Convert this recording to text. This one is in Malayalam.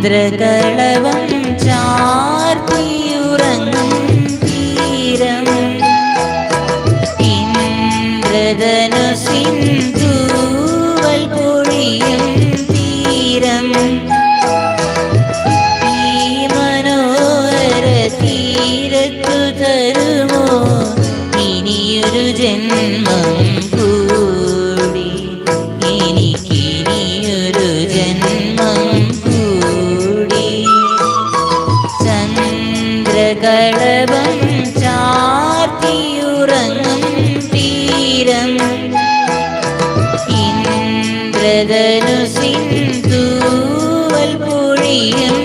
ചന്ദ്രകളവം ചാർത്തിയുറങ്ങും തീരം ഇന്ദ്രധനുസിൻ തൂവൽ പൊഴിയും തീരം ഈ മനോഹര തീരത്തു തരുമോ ഇനിയൊരു ജന്മം കൂടി എനിക്കിനിയൊരു ജന്മം കൂടി ചന്ദ്രകളഭം ചാർത്തിയുറങ്ങും തീരം ഇന്ദ്രധനുസിൻ തൂവൽ പൊഴിയും